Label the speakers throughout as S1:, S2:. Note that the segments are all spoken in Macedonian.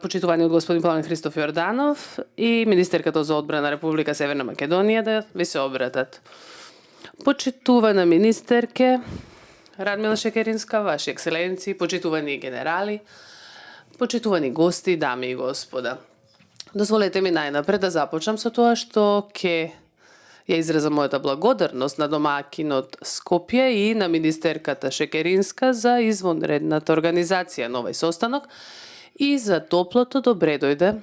S1: почитуваниот господин Пламен Христоф Јорданов и министерката за одбрана Република Северна Македонија да ви се обратат. Почитувана министерке Радмила Шекеринска, Ваши екселенции, почитувани генерали, почитувани гости, дами и господа. Дозволете ми најнапред да започнам со тоа што ќе ја изразам мојата благодарност на домакинот Скопје и на министерката Шекеринска за извонредната организација на овој состанок и за топлото добре дојде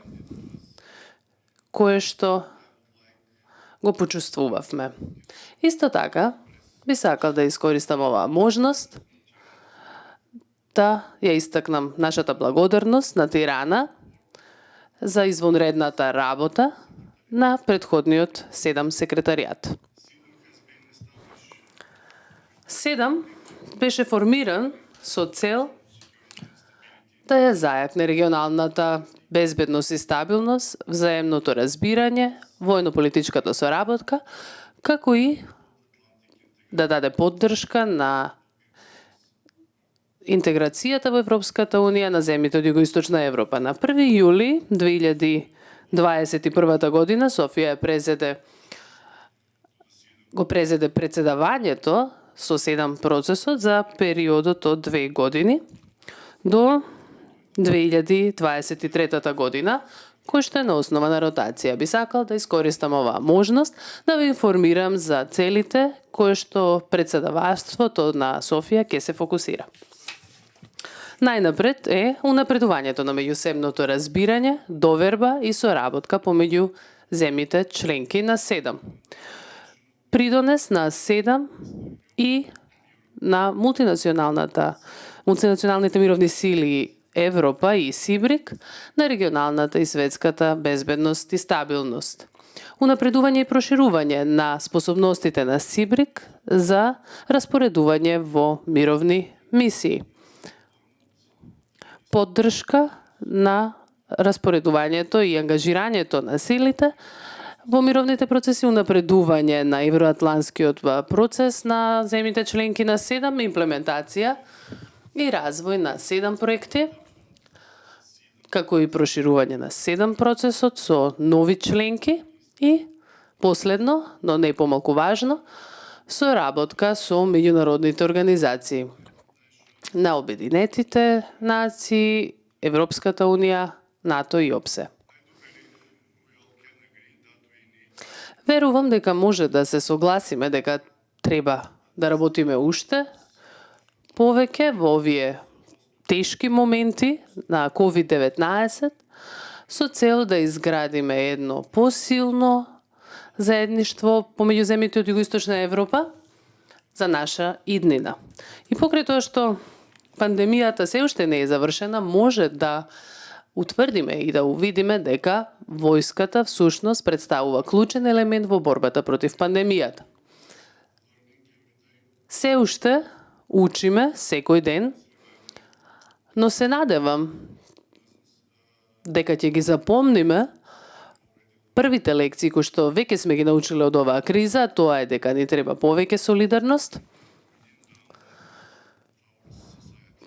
S1: кое што го почувствувавме. Исто така, би сакал да искористам оваа можност да ја истакнам нашата благодарност на Тирана за извонредната работа на претходниот 7 секретаријат. 7 беше формиран со цел да ја зајакне регионалната безбедност и стабилност, взаемното разбирање, војно-политичката соработка, како и да даде поддршка на интеграцијата во Европската Унија на земјите од Југоисточна Европа. На 1 јули 2021 година Софија го презеде председавањето со 7 процесот за периодот од 2 години до 2023 година, кој што е на основа на ротација. Би сакал да искористам оваа можност да ви информирам за целите кои што председаваштвото на Софија ќе се фокусира. Најнапред е унапредувањето на меѓусебното разбирање, доверба и соработка помеѓу земјите членки на 7. Придонес на 7 и на мултинационалните мировни сили Европа и СИБРИК на регионалната и светската безбедност и стабилност. Унапредување и проширување на способностите на СИБРИК за распоредување во мировни мисии. Поддршка на распоредувањето и ангажирањето на силите во мировните процеси, унапредување на евроатланскиот процес на земјите членки на 7, имплементација и развој на 7 проекти, како и проширување на 7 процесот со нови членки и последно, но не помалку важно, соработка со меѓународните организации на Обединетите нации, Европската Унија, НАТО и ОПСЕ. Верувам дека може да се согласиме дека треба да работиме уште повеќе во овие тешки моменти на COVID-19 со цел да изградиме едно посилно заедништво помеѓу земјите од Југоисточна Европа за наша иднина. И покрај тоа што пандемијата се уште не е завршена, може да утврдиме и да увидиме дека војската всушност представува клучен елемент во борбата против пандемијата. Се уште учиме секој ден, но се надевам дека ќе ги запомниме првите лекции кои што веќе сме ги научиле од оваа криза, тоа е дека ни треба повеќе солидарност.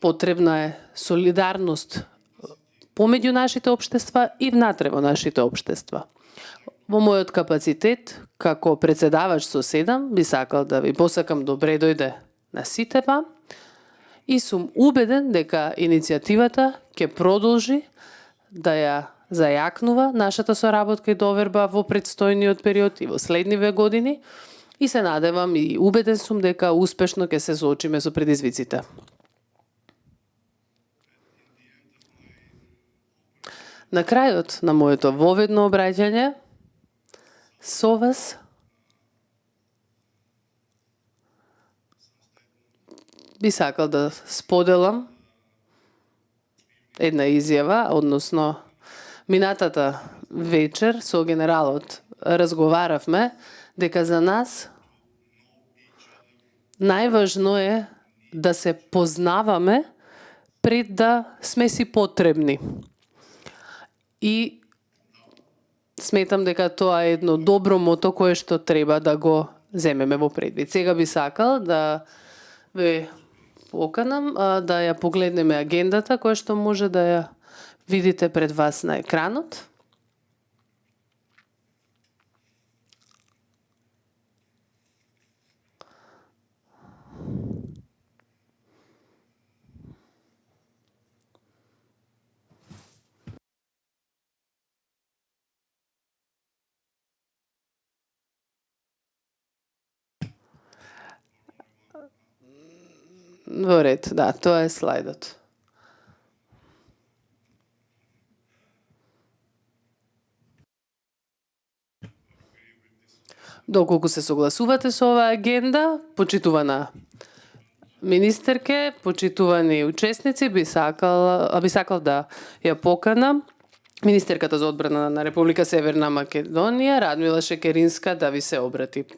S1: Потребна е солидарност помеѓу нашите општества и внатре во нашите општества. Во мојот капацитет, како председавач со 7, би сакал да ви посакам добре дојде на сите вам и сум убеден дека иницијативата ќе продолжи да ја зајакнува нашата соработка и доверба во предстојниот период и во следниве години и се надевам и убеден сум дека успешно ќе се соочиме со предизвиците. На крајот на моето воведно обраќање со вас би сакал да споделам една изјава, односно минатата вечер со генералот разговаравме дека за нас најважно е да се познаваме пред да сме си потребни. И сметам дека тоа е едно добро мото кое што треба да го земеме во предвид. Сега би сакал да ве поканам да ја погледнеме агендата која што може да ја видите пред вас на екранот. Во ред, да, тоа е слайдот. Доколку се согласувате со оваа агенда, почитувана министерке, почитувани учесници, би сакал да ја поканам министерката за одбрана на Република Северна Македонија, Радмила Шекеринска, да ви се обрати.